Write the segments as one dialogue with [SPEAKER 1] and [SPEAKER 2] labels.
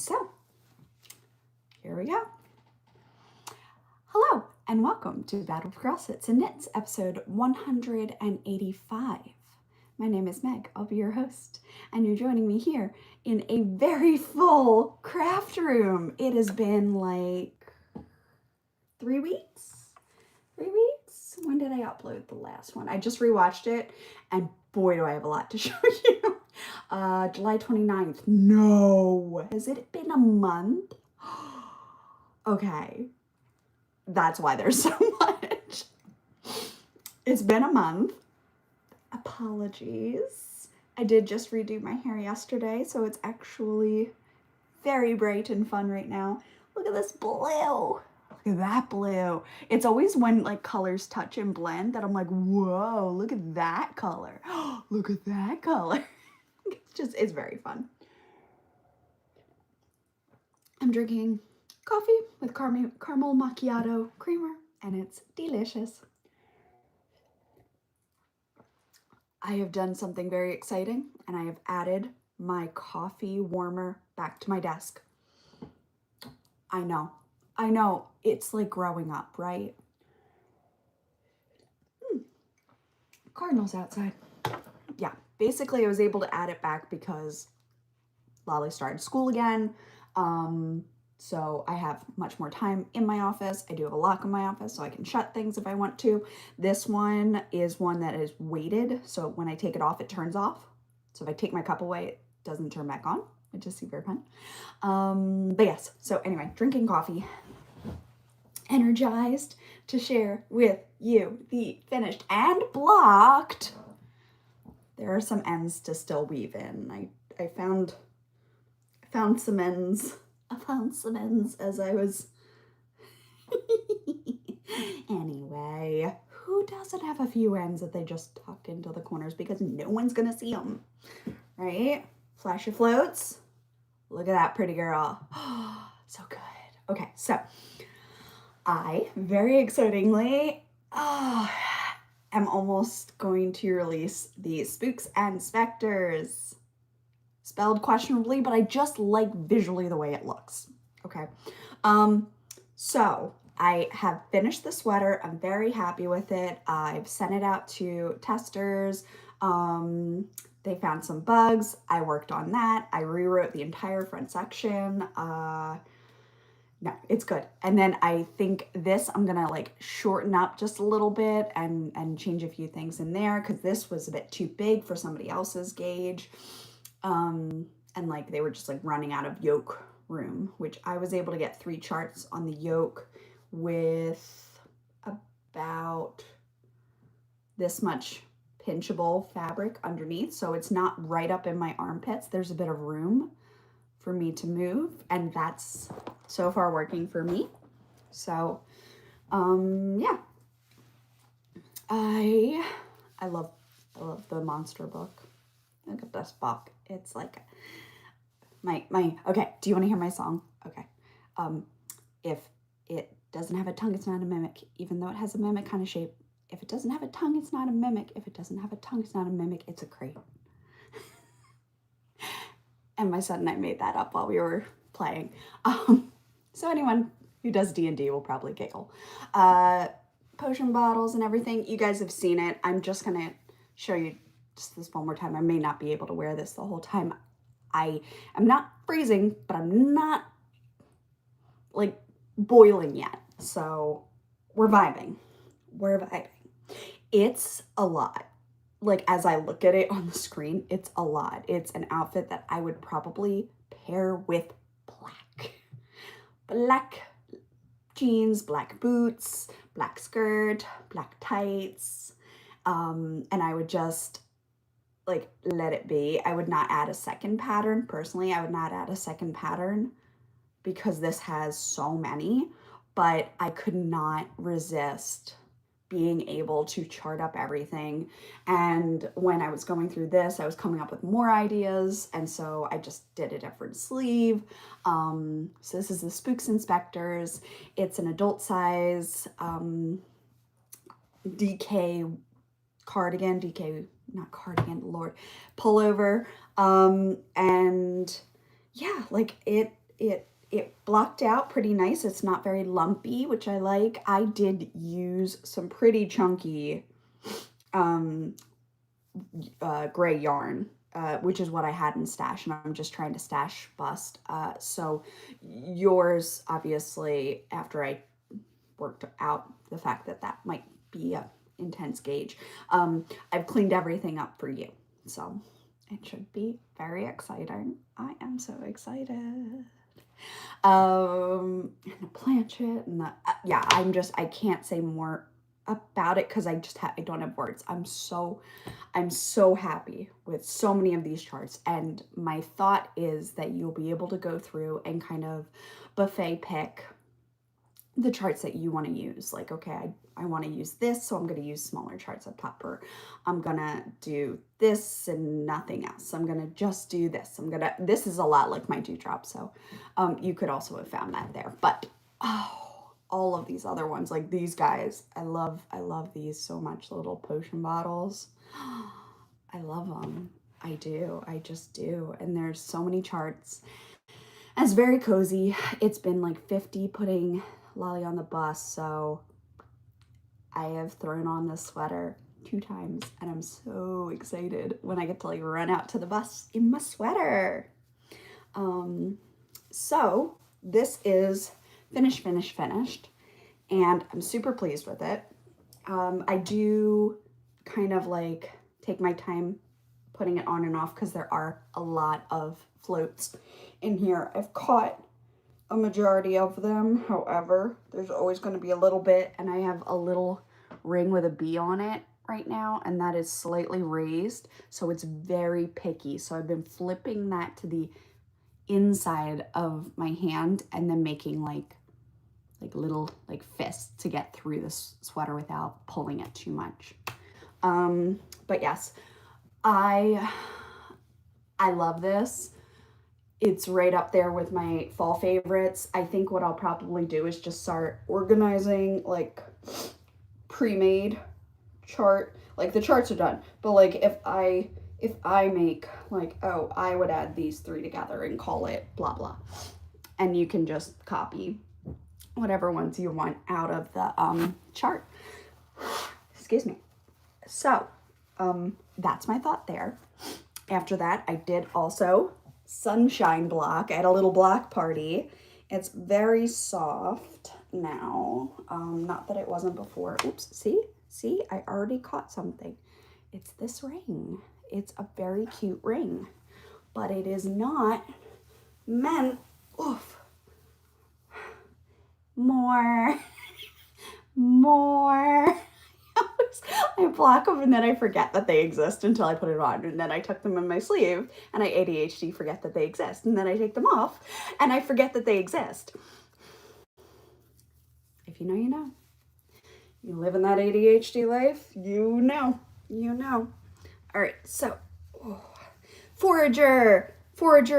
[SPEAKER 1] So, here we go. Hello, and welcome to Battle of CrossFits and Knits, episode 185. My name is Meg. I'll be your host, and you're joining me here in a very full craft room. It has been like 3 weeks? 3 weeks? When did I upload the last one? I just rewatched it, and boy, do I have a lot to show you. July 29th. No. Has it been a month? Okay. That's why there's so much. It's been a month. Apologies. I did just redo my hair yesterday, so it's actually very bright and fun right now. Look at this blue. Look at that blue. It's always when like colors touch and blend that I'm like, whoa, look at that color. Look at that color. It's very fun. I'm drinking coffee with caramel macchiato creamer, and it's delicious. I have done something very exciting, and I have added my coffee warmer back to my desk. I know, it's like growing up, right? Cardinals outside. Yeah, basically I was able to add it back because Lolly started school again. So I have much more time in my office. I do have a lock in my office, so I can shut things if I want to. This one is one that is weighted, so when I take it off, it turns off. So if I take my cup away, it doesn't turn back on, which is super fun. But yes, so anyway, drinking coffee. Energized to share with you the finished and blocked. There are some ends to still weave in. I found some ends. I found some ends as I was. Anyway, who doesn't have a few ends that they just tuck into the corners because no one's gonna see them, right? Flash your floats. Look at that pretty girl. So good. Okay, so I very excitingly am almost going to release the Spooks and Spectres. Spelled questionably, but I just like visually the way it looks. Okay. So I have finished the sweater. I'm very happy with it. I've sent it out to testers. They found some bugs. I worked on that. I rewrote the entire front section. No, it's good. And then I think this, I'm gonna like shorten up just a little bit and change a few things in there because this was a bit too big for somebody else's gauge. And like they were just like running out of yoke room, which I was able to get 3 charts on the yoke with about this much pinchable fabric underneath. So it's not right up in my armpits. There's a bit of room for me to move, and that's so far working for me. So, yeah. I love the monster book. Look at this book. It's like my okay, do you want to hear my song? Okay. If it doesn't have a tongue, it's not a mimic, even though it has a mimic kind of shape. If it doesn't have a tongue, it's not a mimic. If it doesn't have a tongue, it's not a mimic, it's a crate. And my son and I made that up while we were playing. So anyone who does D&D will probably giggle. Potion bottles and everything, you guys have seen it. I'm just gonna show you just this one more time. I may not be able to wear this the whole time. I am not freezing, but I'm not like boiling yet. So we're vibing. It's a lot. Like as I look at it on the screen, it's a lot. It's an outfit that I would probably pair with black jeans, black boots, black skirt, black tights. And I would just like let it be. I would not add a second pattern. Personally, I would not add a second pattern because this has so many, but I could not resist being able to chart up everything. And when I was going through this, I was coming up with more ideas, and so I just did a different sleeve. So this is the Spooks and Spectres. It's an adult size DK cardigan, not cardigan, Lord, pullover. And yeah, like it blocked out pretty nice. It's not very lumpy, which I like. I did use some pretty chunky gray yarn, which is what I had in stash, and I'm just trying to stash bust. So yours, obviously, after I worked out the fact that that might be a intense gauge, I've cleaned everything up for you. So it should be very exciting. I am so excited. And the planchet and the, yeah, I can't say more about it because I don't have words. I'm so happy with so many of these charts, and my thought is that you'll be able to go through and kind of buffet pick the charts that you want to use. Like, okay, I want to use this, so I'm going to use smaller charts up top, or I'm going to do this and nothing else. I'm going to just do this. This is a lot like my dewdrop, so you could also have found that there. But, all of these other ones, like these guys, I love these so much, little potion bottles. I love them. I do. I just do. And there's so many charts. And it's very cozy. It's been like 50 putting Lolly on the bus, so I have thrown on this sweater 2 times, and I'm so excited when I get to like run out to the bus in my sweater. So this is finished, and I'm super pleased with it. I do kind of like take my time putting it on and off because there are a lot of floats in here. I've caught a majority of them. However, there's always going to be a little bit, and I have a little ring with a bee on it right now, and that is slightly raised, so it's very picky. So I've been flipping that to the inside of my hand and then making like little like fists to get through this sweater without pulling it too much. But yes, I love this. It's right up there with my fall favorites. I think what I'll probably do is just start organizing like pre-made chart. Like the charts are done, but like if I make like, oh, I would add these 3 together and call it blah blah, and you can just copy whatever ones you want out of the chart. Excuse me. So that's my thought there. After that, I did also sunshine block at a little block party. It's very soft now. Not that it wasn't before. Oops, see, I already caught something. It's this ring. It's a very cute ring, but it is not meant, oof, more. I block them and then I forget that they exist until I put it on, and then I tuck them in my sleeve and I ADHD forget that they exist, and then I take them off and I forget that they exist. If you know, you know. You live in that ADHD life, you know. All right, so Forager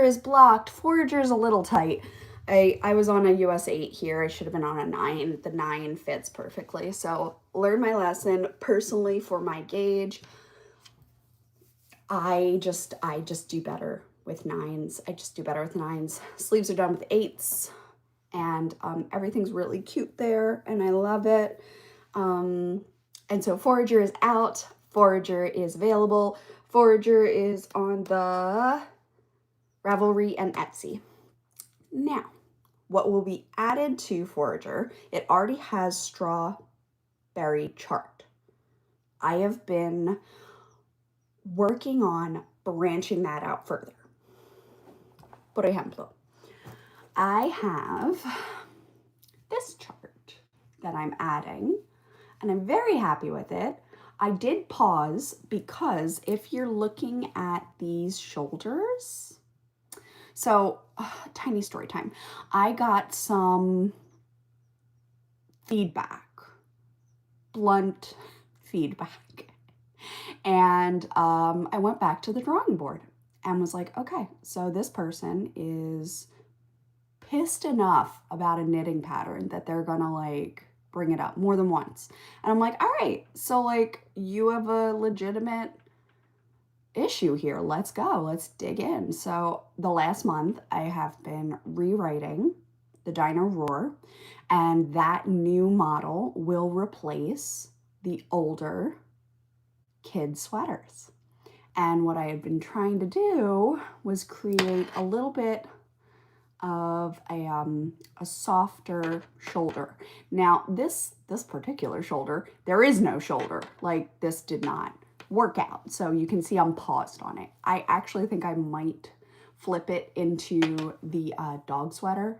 [SPEAKER 1] is blocked. Forager is a little tight. I was on a US 8 here. I should have been on a 9. The 9 fits perfectly. So learn my lesson. Personally, for my gauge, I just do better with 9s. I just do better with 9s. Sleeves are done with 8s, and everything's really cute there, and I love it. And so Forager is out. Forager is available. Forager is on the Ravelry and Etsy. Now, what will be added to Forager, it already has strawberry chart. I have been working on branching that out further. Por ejemplo, I have this chart that I'm adding, and I'm very happy with it. I did pause because if you're looking at these shoulders, so tiny story time. I got some feedback, blunt feedback, and I went back to the drawing board and was like, okay, so this person is pissed enough about a knitting pattern that they're gonna like bring it up more than once. And I'm like, all right, so like you have a legitimate issue here. Let's go. Let's dig in. So the last month I have been rewriting the Dino Roar, and that new model will replace the older kid sweaters. And what I had been trying to do was create a little bit of a softer shoulder. Now this particular shoulder, there is no shoulder. Like, this did not work out. So you can see I'm paused on it. I actually think I might flip it into the dog sweater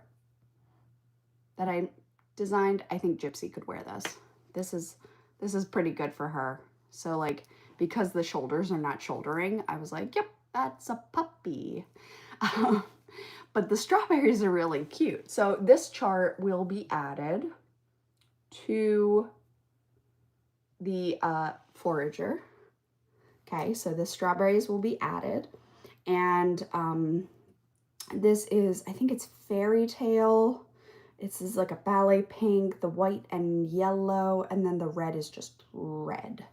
[SPEAKER 1] that I designed. I think Gypsy could wear this. This is pretty good for her. So like, because the shoulders are not shouldering, I was like, yep, that's a puppy. But the strawberries are really cute. So this chart will be added to the forager. Okay, so the strawberries will be added. And this is, I think it's Fairy Tale. This is like a ballet pink, the white and yellow, and then the red is just red.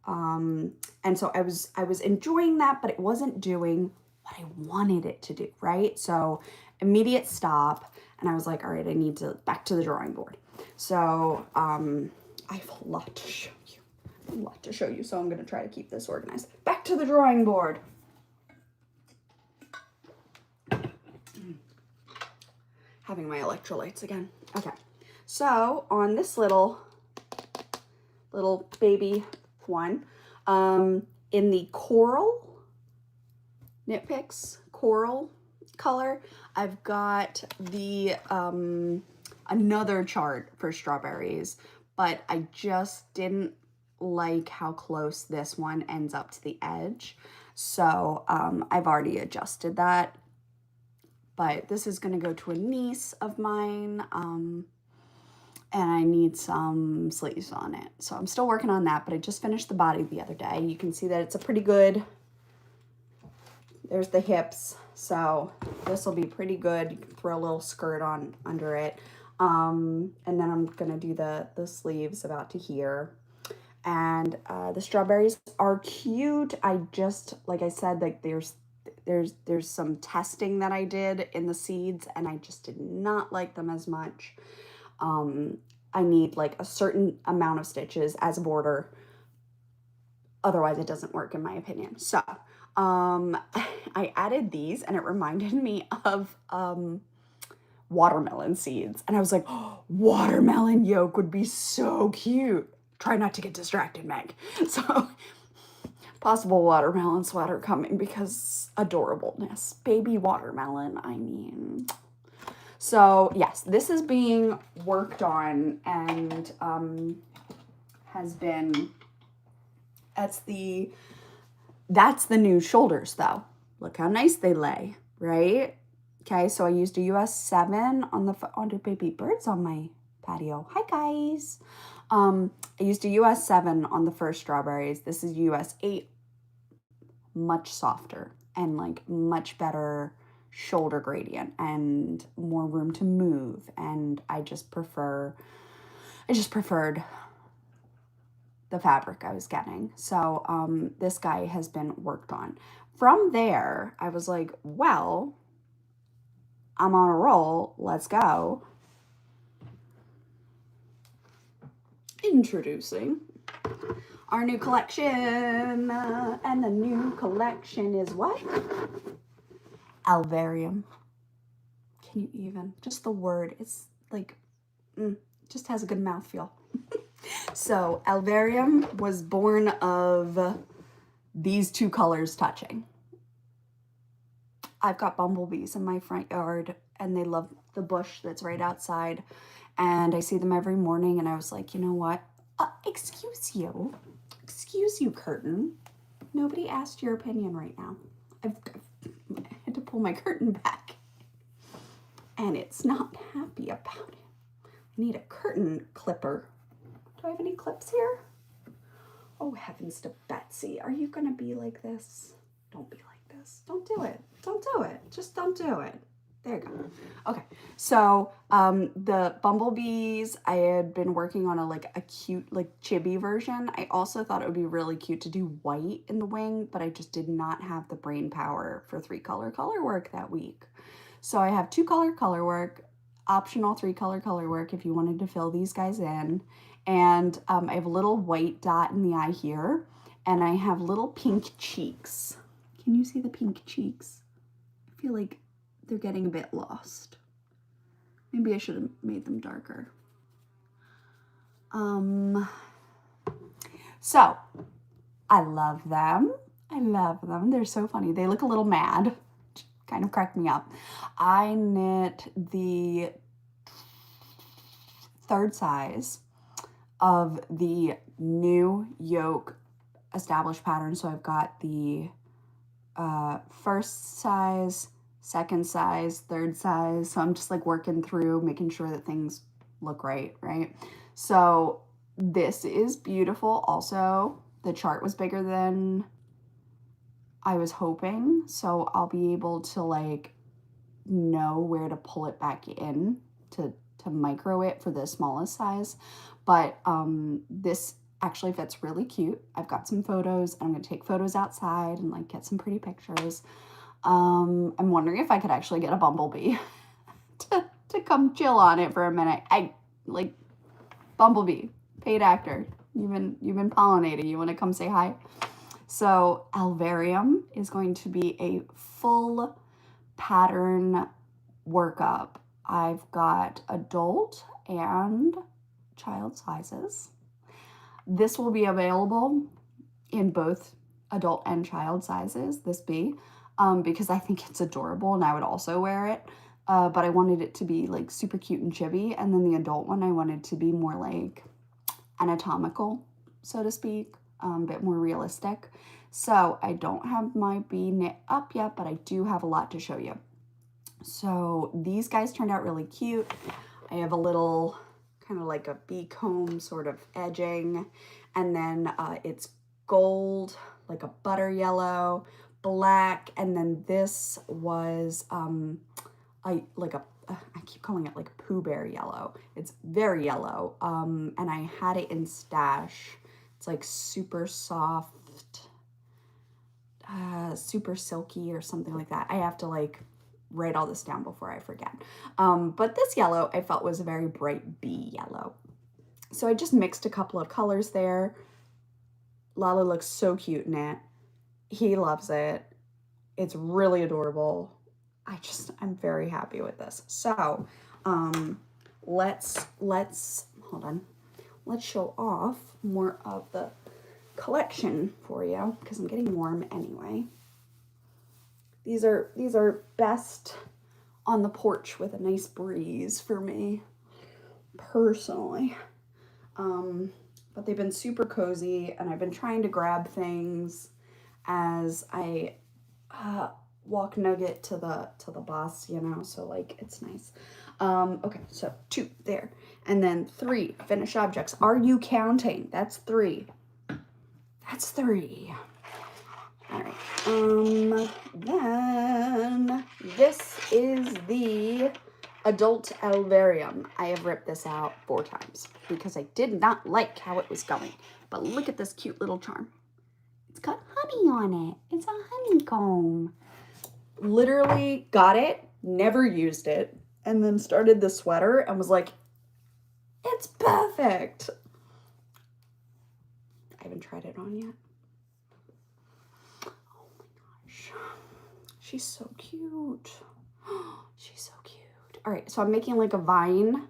[SPEAKER 1] And so I was enjoying that, but it wasn't doing what I wanted it to do, right? So immediate stop, and I was like, all right, I need to back to the drawing board. So I have a lot to show you, so I'm going to try to keep this organized. Back to the drawing board. Having my electrolytes again. Okay, so on this little baby one, in the coral, Knit Picks coral color, I've got the another chart for strawberries, but I just didn't like how close this one ends up to the edge. So I've already adjusted that, but this is going to go to a niece of mine, and I need some sleeves on it. So I'm still working on that, but I just finished the body the other day. You can see that it's a pretty good, there's the hips. So this will be pretty good. You can throw a little skirt on under it. And then I'm going to do the sleeves about to here. And the strawberries are cute. I just, like I said, like there's some testing that I did in the seeds, and I just did not like them as much. I need like a certain amount of stitches as a border. Otherwise it doesn't work, in my opinion. So I added these, and it reminded me of watermelon seeds. And I was like, oh, watermelon yolk would be so cute. Try not to get distracted, Meg. So possible watermelon sweater coming because adorableness. Baby watermelon, I mean. So yes, this is being worked on, and has been, that's the new shoulders though. Look how nice they lay, right? Okay, so I used a US 7 on the, oh, baby birds on my patio. Hi guys. I used a US 7 on the first strawberries. This is US 8, much softer and like much better shoulder gradient and more room to move. And I just preferred the fabric I was getting. So this guy has been worked on. From there, I was like, well, I'm on a roll. Let's go. Introducing our new collection. And the new collection is what? Alvarium. Can you even? Just the word. It's like, just has a good mouthfeel. So Alvarium was born of these two colors touching. I've got bumblebees in my front yard, and they love the bush that's right outside. And I see them every morning, and I was like, you know what? Excuse you, curtain. Nobody asked your opinion right now. I had to pull my curtain back, and it's not happy about it. I need a curtain clipper. Do I have any clips here? Oh, heavens to Betsy. Are you gonna be like this? Don't be like this. Don't do it. Don't do it. Just don't do it. There you go. Okay, so the bumblebees, I had been working on a cute like chibi version. I also thought it would be really cute to do white in the wing, but I just did not have the brain power for 3-color color work that week. So I have 2-color color work, optional 3-color color work if you wanted to fill these guys in. And I have a little white dot in the eye here, and I have little pink cheeks. Can you see the pink cheeks? I feel like they're getting a bit lost. Maybe I should have made them darker. So I love them. I love them. They're so funny. They look a little mad. Kind of cracked me up. I knit the 3rd size of the new yoke established pattern. So I've got the 1st size, 2nd size, 3rd size. So I'm just like working through, making sure that things look right? So this is beautiful. Also, the chart was bigger than I was hoping. So I'll be able to like know where to pull it back in to micro it for the smallest size. But this actually fits really cute. I've got some photos. I'm going to take photos outside and like get some pretty pictures. I'm wondering if I could actually get a bumblebee to come chill on it for a minute. I like bumblebee, paid actor. You've been pollinating. You want to come say hi? So Alvarium is going to be a full pattern workup. I've got adult and child sizes. This will be available in both adult and child sizes, this bee, because I think it's adorable and I would also wear it. But I wanted it to be like super cute and chibi. And then the adult one, I wanted to be more like anatomical, so to speak, a bit more realistic. So I don't have my bee knit up yet, but I do have a lot to show you. So these guys turned out really cute. I have a little kind of like a bee comb sort of edging, and then it's gold, like a butter yellow, black, and then this was I keep calling it like a Pooh Bear yellow. It's very yellow, and I had it in stash. It's like super soft, super silky or something like that. I have to like write all this down before I forget. But this yellow I felt was a very bright bee yellow. So I just mixed a couple of colors there. Lala looks so cute in it. He loves it. It's really adorable. I'm very happy with this. So let's hold on. Let's show off more of the collection for you because I'm getting warm anyway. These are best on the porch with a nice breeze for me personally. But they've been super cozy, and I've been trying to grab things as I walk Nugget to the bus, you know, so like it's nice. Okay, so 2 there, and then 3 finished objects. Are you counting? That's 3. That's 3. All right. Then this is the adult Alvarium. I have ripped this out 4 times because I did not like how it was going. But look at this cute little charm. It's got honey on it. It's a honeycomb. Literally got it, never used it, and then started the sweater and was like, it's perfect. I haven't tried it on yet. Oh my gosh. She's so cute. She's so cute. All right, so I'm making like a vine,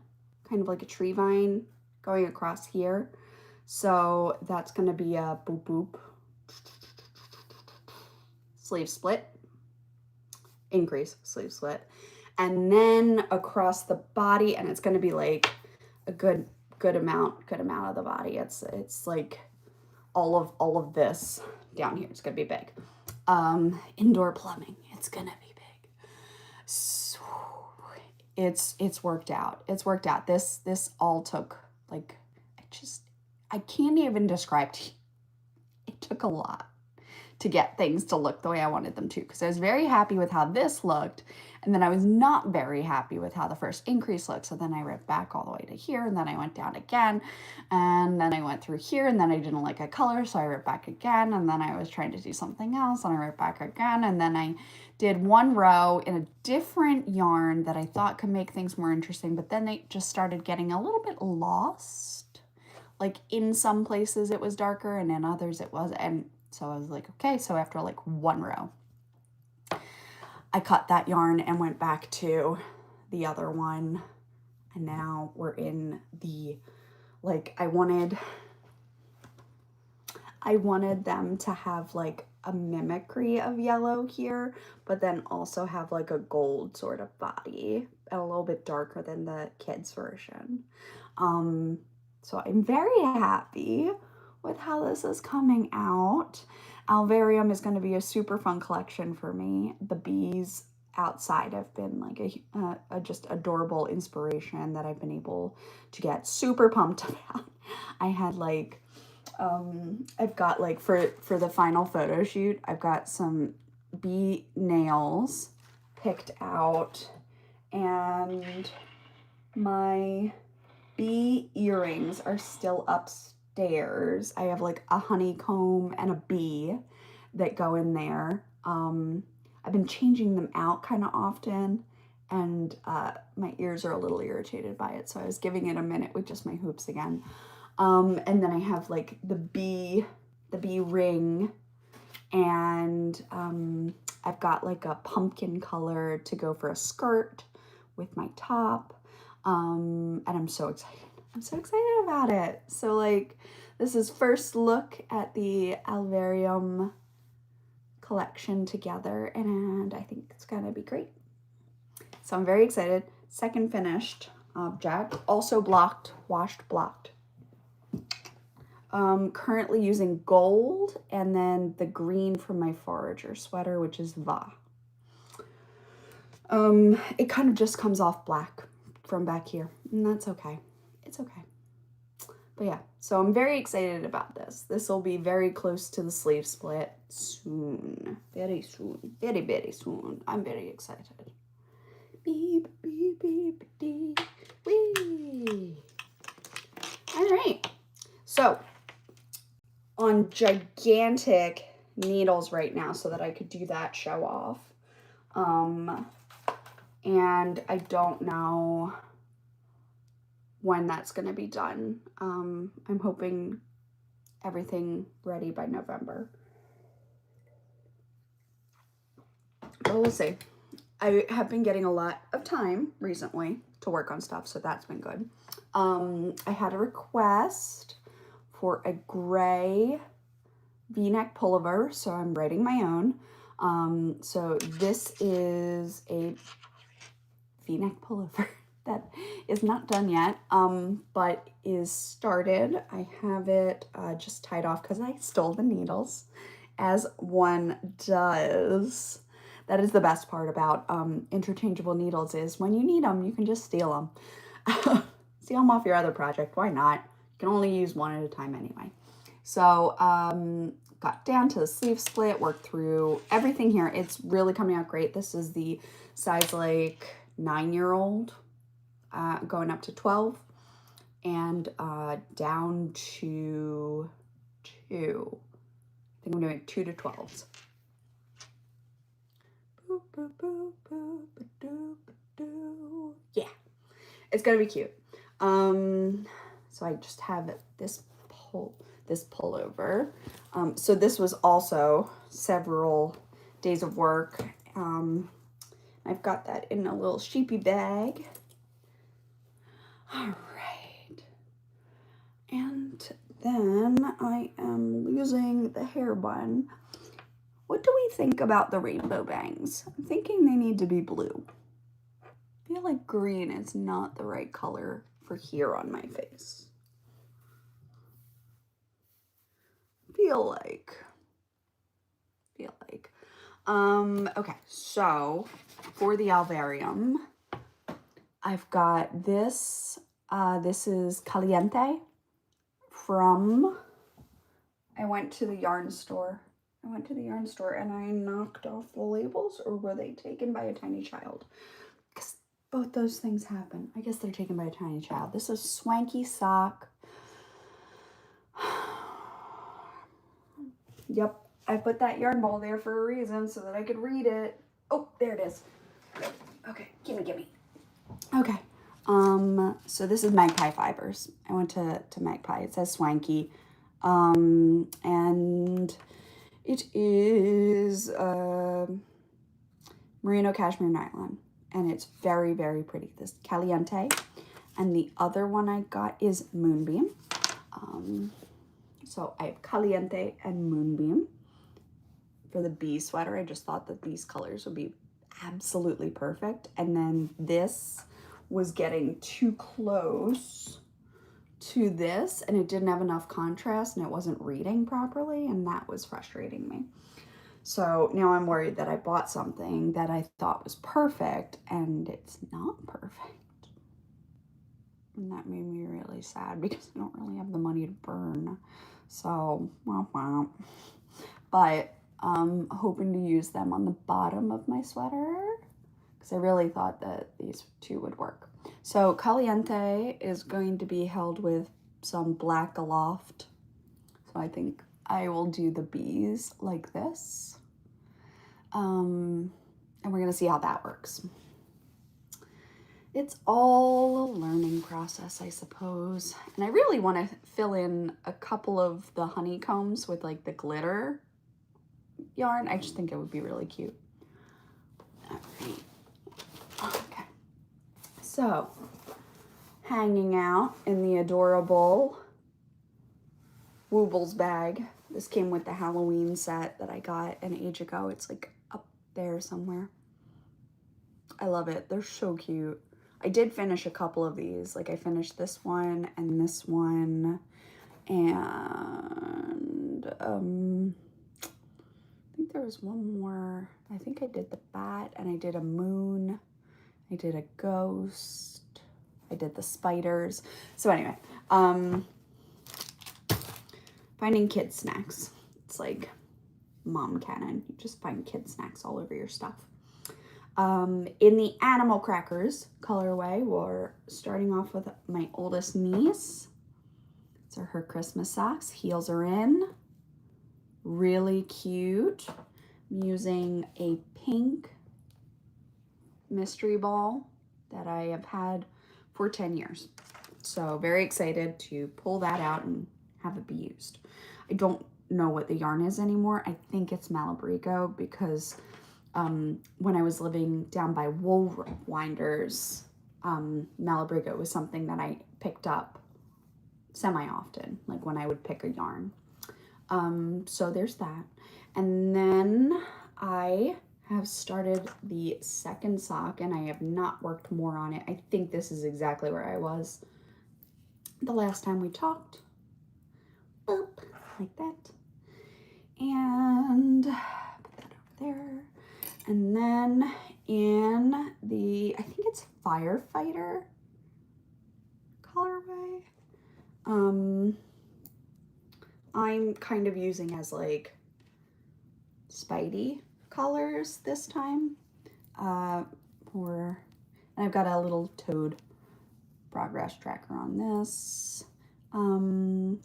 [SPEAKER 1] kind of like a tree vine going across here. So that's gonna be a boop boop. Sleeve split. Increase, sleeve split. And then across the body, and it's gonna be like a good amount of the body. It's like all of this down here. It's gonna be big. Indoor plumbing. It's gonna be big. So it's worked out. It's worked out. This all took like I can't even describe. It took a lot to get things to look the way I wanted them to, because I was very happy with how this looked, and then I was not very happy with how the first increase looked. So then I ripped back all the way to here, and then I went down again, and then I went through here, and then I didn't like a color, so I ripped back again, and then I was trying to do something else, and I ripped back again, and then I did one row in a different yarn that I thought could make things more interesting, but then they just started getting a little bit lost. Like in some places it was darker and in others it was, and so I was like, okay, so after like one row, I cut that yarn and went back to the other one, and now we're in the, like, I wanted them to have like a mimicry of yellow here, but then also have like a gold sort of body, a little bit darker than the kids version. So I'm very happy with how this is coming out. Alvarium is going to be a super fun collection for me. The bees outside have been like a just adorable inspiration that I've been able to get super pumped about. I had like I've got like for the final photo shoot, I've got some bee nails picked out, and my bee earrings are still upstairs. I have like a honeycomb and a bee that go in there. I've been changing them out kind of often, and my ears are a little irritated by it, so I was giving it a minute with just my hoops again. And then I have like the bee ring, and I've got like a pumpkin color to go for a skirt with my top. And I'm so excited. I'm so excited about it. So like, this is first look at the Alvarium collection together, and I think it's gonna be great. So I'm very excited. Second finished object, also blocked, washed, blocked. Currently using gold and then the green from my forager sweater, which is Va. It kind of just comes off black from back here, and that's okay. It's okay. But yeah, so I'm very excited about this. This will be very close to the sleeve split soon. Very soon. Very, very soon. I'm very excited. Beep, beep, beep, beep, wee. All right. So, on gigantic needles right now so that I could do that show off. And I don't know when that's going to be done. I'm hoping everything ready by November. But we'll see. I have been getting a lot of time recently to work on stuff, so that's been good. I had a request for a gray V-neck pullover, so I'm writing my own. So this is a V-neck pullover that is not done yet, but is started. I have it just tied off because I stole the needles, as one does. That is the best part about interchangeable needles, is when you need them, you can just steal them. Steal them off your other project. Why not? You can only use one at a time anyway. So got down to the sleeve split, worked through everything here. It's really coming out great. This is the size like 9-year-old, going up to 12, and down to 2. I think I'm doing 2 to 12s. Yeah, it's gonna be cute. So I just have this pullover. So this was also several days of work. I've got that in a little sheepy bag. All right. And then I am losing the hair bun. What do we think about the rainbow bangs? I'm thinking they need to be blue. I feel like green is not the right color for here on my face. Feel like. Okay, so for the Alvarium, I've got this. This is Caliente from, I went to the yarn store. I went to the yarn store and I knocked off the labels, or were they taken by a tiny child? Because both those things happen. I guess they're taken by a tiny child. This is Swanky Sock. Yep, I put that yarn ball there for a reason so that I could read it. Oh, there it is. Okay, gimme. Okay, so this is Magpie Fibers. I went to Magpie. It says Swanky. And it is merino cashmere nylon, and it's very, very pretty. This Caliente, and the other one I got is Moonbeam. So I have Caliente and Moonbeam. For the bee sweater, I just thought that these colors would be absolutely perfect. And then this was getting too close to this, and it didn't have enough contrast, and it wasn't reading properly, and that was frustrating me. So now I'm worried that I bought something that I thought was perfect, and it's not perfect. And that made me really sad because I don't really have the money to burn. So, womp. But I'm hoping to use them on the bottom of my sweater because I really thought that these two would work. So Caliente is going to be held with some black aloft. So I think I will do the bees like this. And we're going to see how that works. It's all a learning process, I suppose. And I really want to fill in a couple of the honeycombs with like the glitter yarn. I just think it would be really cute. All right. Okay. So, hanging out in the adorable Woobles bag. This came with the Halloween set that I got an age ago. It's like up there somewhere. I love it. They're so cute. I did finish a couple of these. Like I finished this one and this one. And I think there was one more. I think I did the bat and I did a moon. I did a ghost. I did the spiders. So anyway, finding kid snacks. It's like mom canon. You just find kid snacks all over your stuff. In the Animal Crackers colorway, we're starting off with my oldest niece. These are her Christmas socks. Heels are in. Really cute. I'm using a pink mystery ball that I have had for 10 years. So very excited to pull that out and have it be used. I don't know what the yarn is anymore. I think it's Malabrigo because when I was living down by Wool Winders, Malabrigo was something that I picked up semi-often, like when I would pick a yarn. So there's that. And then I have started the second sock and I have not worked more on it. I think this is exactly where I was the last time we talked. Boop, like that. And put that over there. And then in the, I think it's Firefighter colorway, I'm kind of using as like Spidey colors this time. And I've got a little toad progress tracker on this. And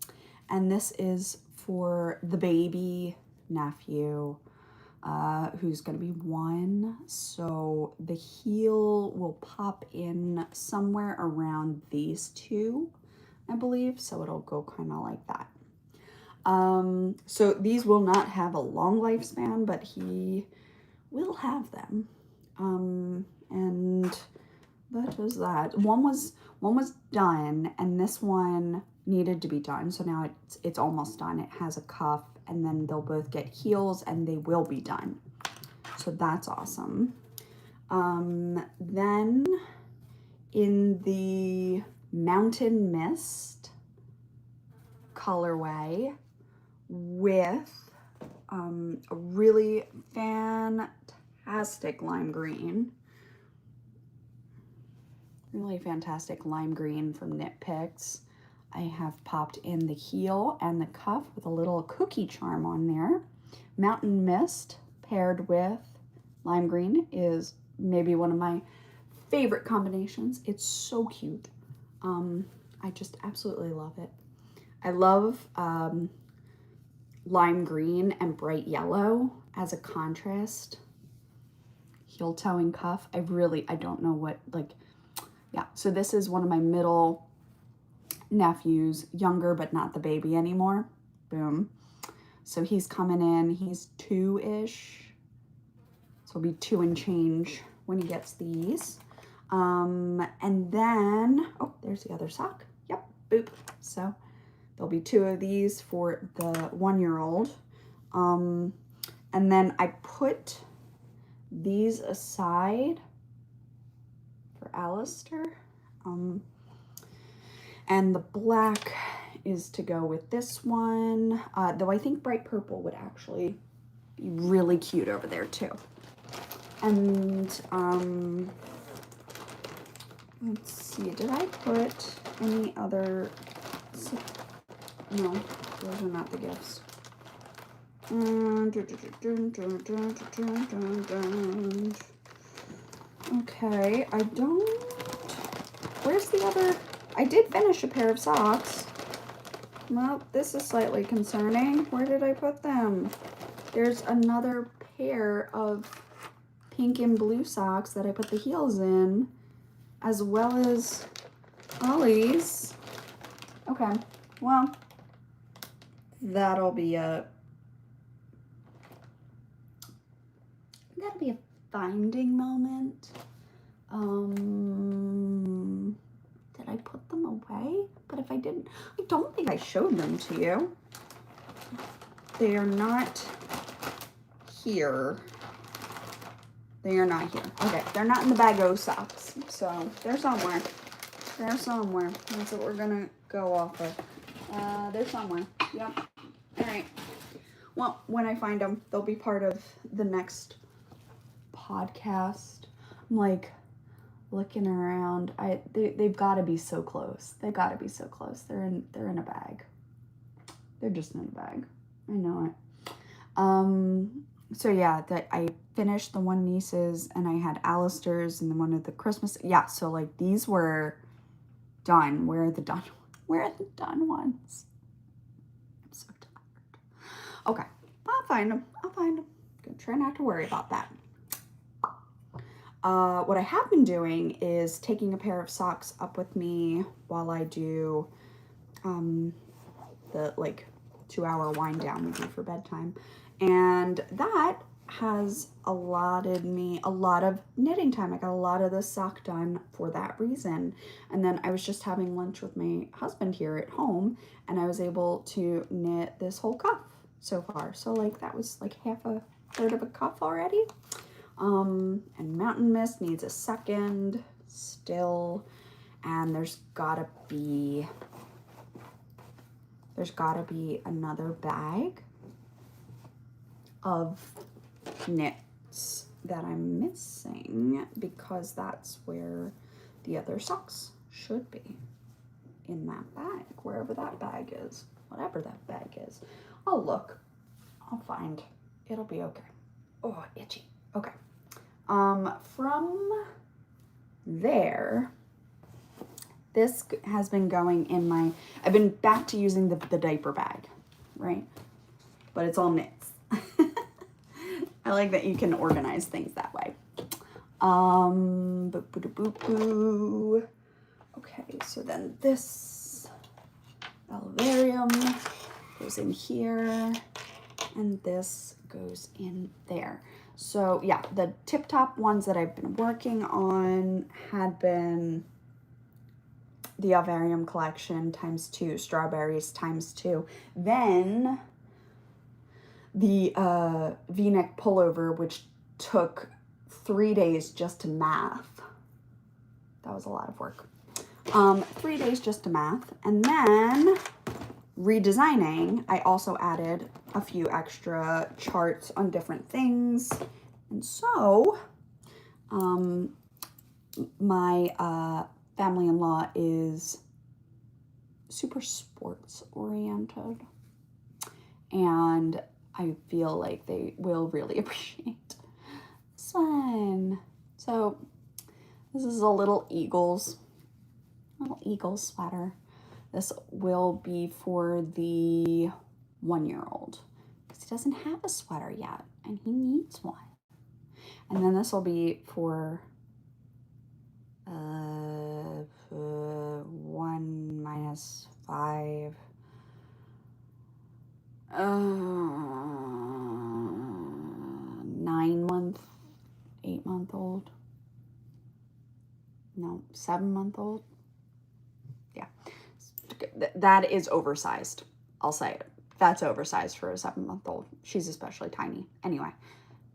[SPEAKER 1] this is for the baby nephew. Who's going to be 1. So the heel will pop in somewhere around these 2, I believe. So it'll go kind of like that. So these will not have a long lifespan, but he will have them. And that was that. One was done, and this one needed to be done. So now it's almost done. It has a cuff, and then they'll both get heels, and they will be done. So that's awesome. Then in the Mountain Mist colorway with a really fantastic lime green. Really fantastic lime green from Knit Picks. I have popped in the heel and the cuff with a little cookie charm on there. Mountain Mist paired with lime green is maybe one of my favorite combinations. It's so cute. I just absolutely love it. I love lime green and bright yellow as a contrast. Heel toe and cuff. I don't know what, like, yeah. So this is one of my middle nephews, younger but not the baby anymore. Boom. So he's coming in, he's 2-ish. So he'll be 2 and change when he gets these. And then, oh, there's the other sock. Yep, boop. So there'll be 2 of these for the 1-year-old. And then I put these aside for Alistair. And the black is to go with this one, though I think bright purple would actually be really cute over there too. And let's see, did I put any other, no, those are not the gifts. Okay, I don't, where's the other, I did finish a pair of socks. Well, this is slightly concerning. Where did I put them? There's another pair of pink and blue socks that I put the heels in, as well as Ollie's. Okay, well, that'll be a finding moment. Did I put them away? But if I didn't, I don't think I showed them to you. They are not here. They are not here. Okay, they're not in the bag of socks. So they're somewhere. They're somewhere. That's what we're gonna go off of. They're somewhere. Yep. All right. Well, when I find them, they'll be part of the next podcast. I'm like looking around. They've got to be so close. They've got to be so close. They're in a bag. They're just in a bag. I know it. So yeah, that I finished the one niece's and I had Alistair's and then one of the Christmas. Yeah, so like these were done. Where are the done ones? I'm so tired. Okay, I'll find them. Gonna try not to worry about that. What I have been doing is taking a pair of socks up with me while I do the like 2-hour wind down we do for bedtime. And that has allotted me a lot of knitting time. I got a lot of the sock done for that reason. And then I was just having lunch with my husband here at home and I was able to knit this whole cuff so far. So like that was like half a third of a cuff already. And Mountain Mist needs a second still, and there's gotta be another bag of knits that I'm missing because that's where the other socks should be, in that bag, wherever that bag is, whatever that bag is. I'll look, I'll find, it'll be okay. Oh, itchy. Okay. From there, this has been going in I've been back to using the diaper bag, right? But it's all knits. I like that you can organize things that way. Okay, so then this Alvarium goes in here, and this goes in there. So yeah, the Tip Top ones that I've been working on had been the Alvarium collection ×2, strawberries ×2. Then the V-neck pullover, which took 3 days just to math. That was a lot of work. 3 days just to math. And then redesigning, I also added a few extra charts on different things. And so my family-in-law is super sports oriented, and I feel like they will really appreciate this one. So this is a little Eagles sweater. This will be for the 1-year-old because he doesn't have a sweater yet and he needs one. And then this will be for 1 minus 5. 9-month, 8-month-old. No, 7-month-old. Yeah, that is oversized. I'll say it. That's oversized for a 7-month-old. She's especially tiny. Anyway,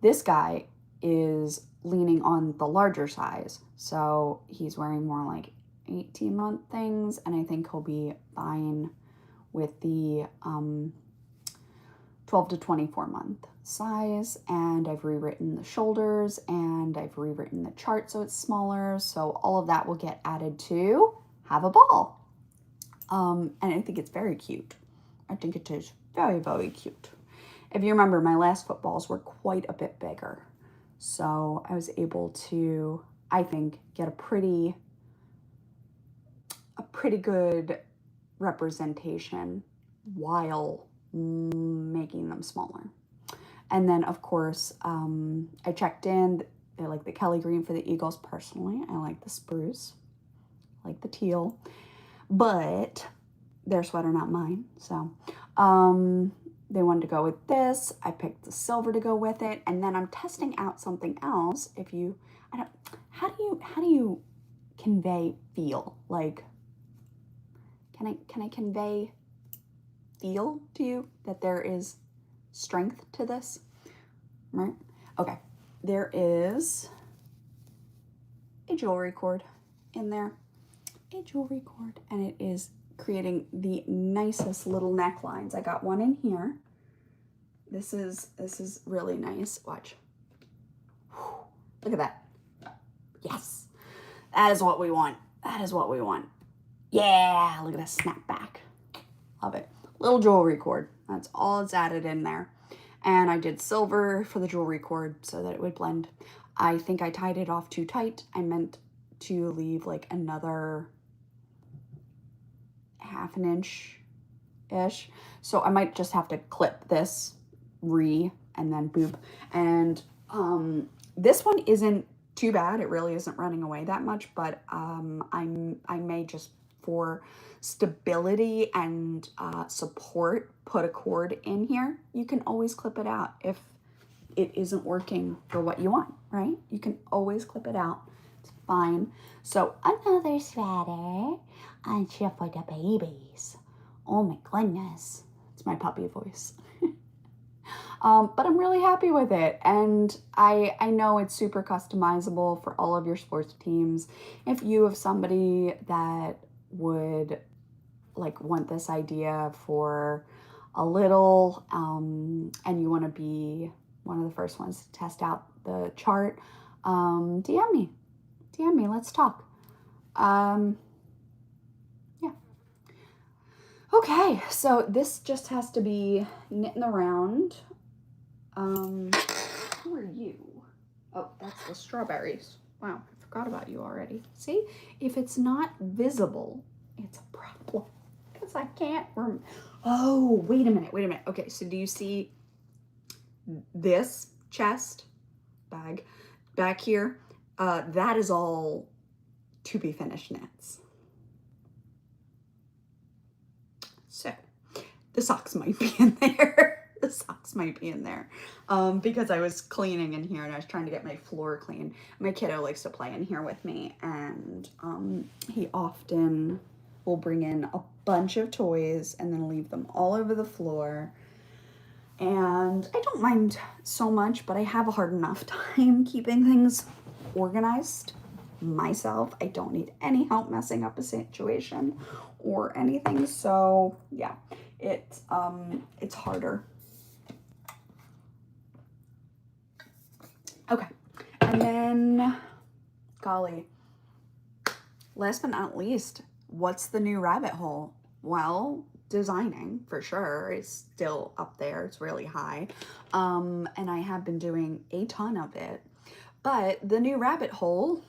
[SPEAKER 1] this guy is leaning on the larger size, so he's wearing more like 18-month things, and I think he'll be fine with the 12 to 24-month size. And I've rewritten the shoulders and I've rewritten the chart so it's smaller, so all of that will get added to Have a Ball. And I think it's very cute. I think it is very, very cute. If you remember, my last footballs were quite a bit bigger, so I was able to, I think, get a pretty good representation while making them smaller. And then, of course, I checked in. I like the Kelly green for the Eagles personally. I like the spruce, I like the teal, but their sweater, not mine. So they wanted to go with this. I picked the silver to go with it, and then I'm testing out something else. How do you convey feel? Like, can I convey feel to you that there is strength to this, right? Okay, there is a jewelry cord in there, and it is creating the nicest little necklines. I got one in here. This is really nice. Watch. Whew. Look at that. Yes, that is what we want. Yeah, look at that snap back. Love it. Little jewelry cord. That's all it's added in there. And I did silver for the jewelry cord so that it would blend. I think I tied it off too tight. I meant to leave like another 1/2 inch-ish. So I might just have to clip this and then boop. And this one isn't too bad. It really isn't running away that much, but I may just, for stability and support, put a cord in here. You can always clip it out if it isn't working for what you want, right? You can always clip it out. It's fine. So another sweater, and here for the babies. Oh my goodness. It's my puppy voice. But I'm really happy with it, and I know it's super customizable for all of your sports teams. If you have somebody that would like want this idea for a little, and you want to be one of the first ones to test out the chart, DM me, let's talk. Yeah. Okay, so this just has to be knit in the round. Who are you? Oh, that's the strawberries. Wow, I forgot about you already. See, if it's not visible, it's a problem, because I can't oh, wait a minute. Okay, so do you see this chest bag back here? That is all to be finished knits. So the socks might be in there. Because I was cleaning in here and I was trying to get my floor clean. My kiddo likes to play in here with me, and he often will bring in a bunch of toys and then leave them all over the floor. And I don't mind so much, but I have a hard enough time keeping things organized myself. I don't need any help messing up a situation or anything. So yeah, it's harder. Okay, and then, golly, last but not least, what's the new rabbit hole? Well, designing for sure. It's still up there. It's really high. And I have been doing a ton of it. But the new rabbit hole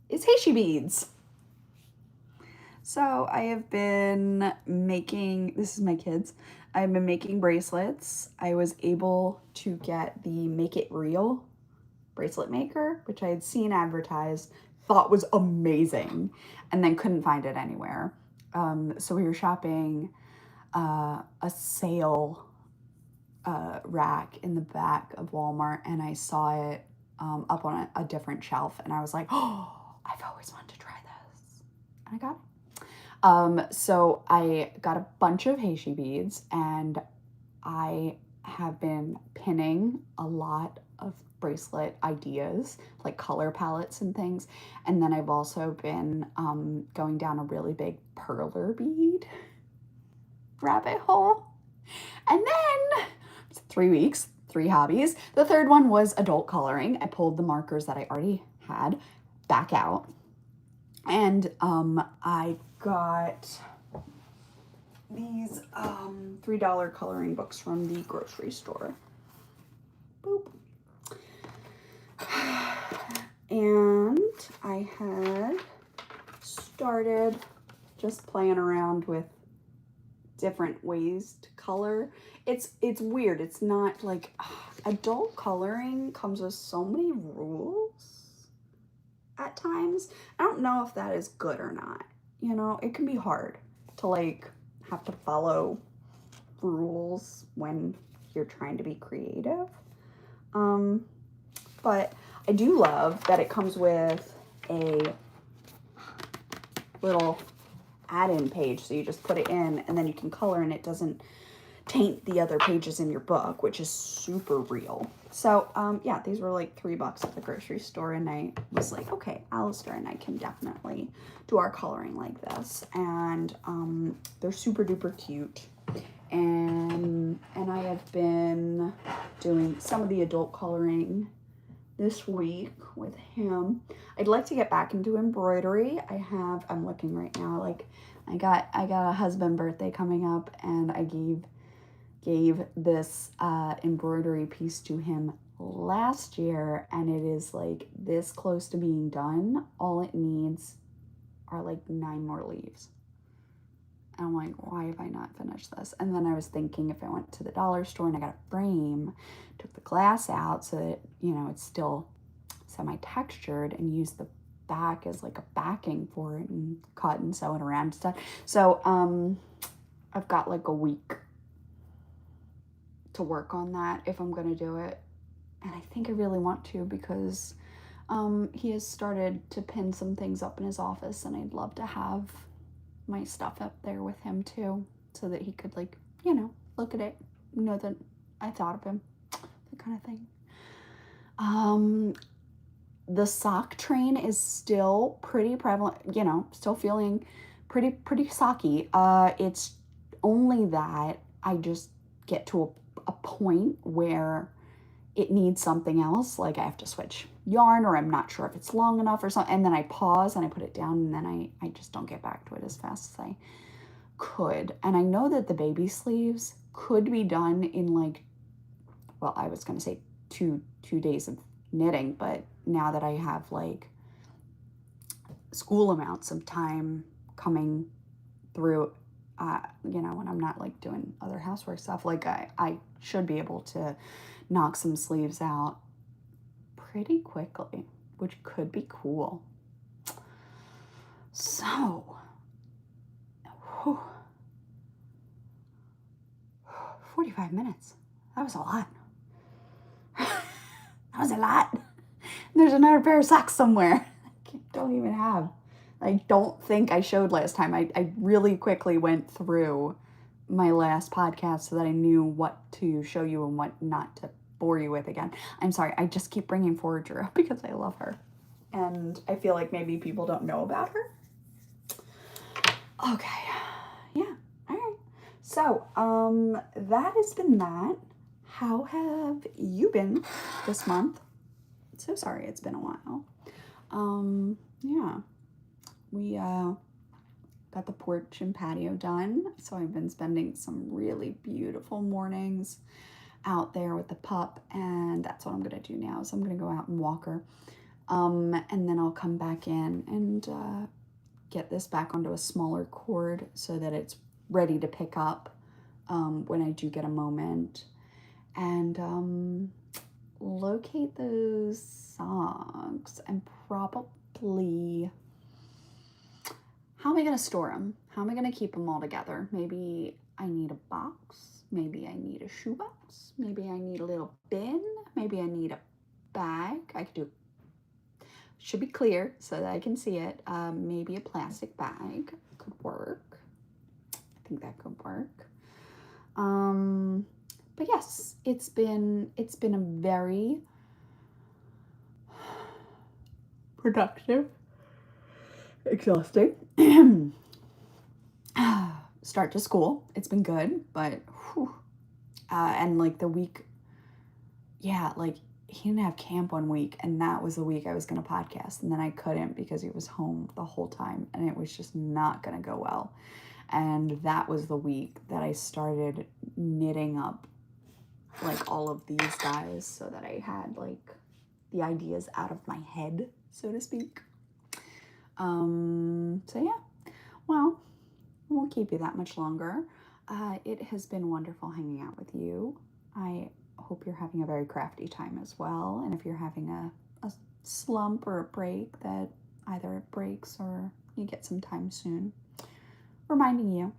[SPEAKER 1] is Heishi beads. So I have been making, this is my kids, I've been making bracelets. I was able to get the Make It Real bracelet maker, which I had seen advertised, thought was amazing, and then couldn't find it anywhere. So we were shopping a sale rack in the back of Walmart, and I saw it up on a different shelf, and I was like, oh, I've always wanted to try this. And I got it. So I got a bunch of Heishi beads, and I have been pinning a lot of bracelet ideas, like color palettes and things. And then I've also been going down a really big perler bead rabbit hole. And then 3 weeks, 3 hobbies. The third one was adult coloring. I pulled the markers that I already had back out. And I got these $3 coloring books from the grocery store. Boop. And I had started just playing around with different ways to color. It's weird. It's not like adult coloring comes with so many rules at times. I don't know if that is good or not. You know, it can be hard to like have to follow rules when you're trying to be creative. But I do love that it comes with a little add-in page, so you just put it in and then you can color and it doesn't taint the other pages in your book, which is super real. So yeah, these were like $3 at the grocery store, and I was like, okay, Alistair and I can definitely do our coloring like this. And they're super duper cute. And I have been doing some of the adult coloring this week with him. I'd like to get back into embroidery. I'm looking right now, like I got a husband birthday coming up, and I gave this embroidery piece to him last year, and it is like this close to being done. All it needs are like 9 more leaves. And I'm like, why have I not finished this? And then I was thinking, if I went to the dollar store and I got a frame, took the glass out so that, you know, it's still semi-textured, and use the back as like a backing for it, and cut and sew it around and stuff. So I've got like a week to work on that if I'm gonna do it. And I think I really want to, because he has started to pin some things up in his office, and I'd love to have my stuff up there with him too, so that he could, like, you know, look at it, know that I thought of him, that kind of thing. The sock train is still pretty prevalent, you know, still feeling pretty socky. It's only that I just get to a point where it needs something else, like I have to switch yarn, or I'm not sure if it's long enough or something, and then I pause and I put it down, and then I just don't get back to it as fast as I could. And I know that the baby sleeves could be done in like, well, I was gonna say two days of knitting, but now that I have like school amounts of time coming through, you know, when I'm not like doing other housework stuff, like I should be able to knock some sleeves out pretty quickly, which could be cool. So, 45 minutes. That was a lot. That was a lot. There's another pair of socks somewhere. I don't even have. I don't think I showed last time. I really quickly went through my last podcast so that I knew what to show you and what not to bore you with again. I'm sorry. I just keep bringing forward Drew because I love her. And I feel like maybe people don't know about her. Okay. Yeah. All right. So, that has been that. How have you been this month? So sorry, it's been a while. Yeah. We got got the porch and patio done. So I've been spending some really beautiful mornings out there with the pup, and that's what I'm gonna do now. So I'm gonna go out and walk her. And then I'll come back in and get this back onto a smaller cord so that it's ready to pick up when I do get a moment. And locate those socks and probably, how am I going to store them? How am I going to keep them all together? Maybe I need a box. Maybe I need a shoebox. Maybe I need a little bin. Maybe I need a bag. I could do, should be clear so that I can see it. Maybe a plastic bag could work. I think that could work. But yes, it's been a very productive, exhausting start to school. It's been good, but whew. And like the week, yeah, like he didn't have camp 1 week, and that was the week I was gonna podcast, and then I couldn't because he was home the whole time, and it was just not gonna go well. And that was the week that I started knitting up like all of these guys so that I had like the ideas out of my head, so to speak. So yeah, well, I won't keep you that much longer. It has been wonderful hanging out with you. I hope you're having a very crafty time as well. And if you're having a slump or a break, that either it breaks or you get some time soon, reminding you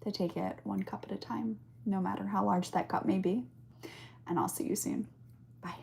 [SPEAKER 1] to take it 1 cup at a time, no matter how large that cup may be. And I'll see you soon. Bye.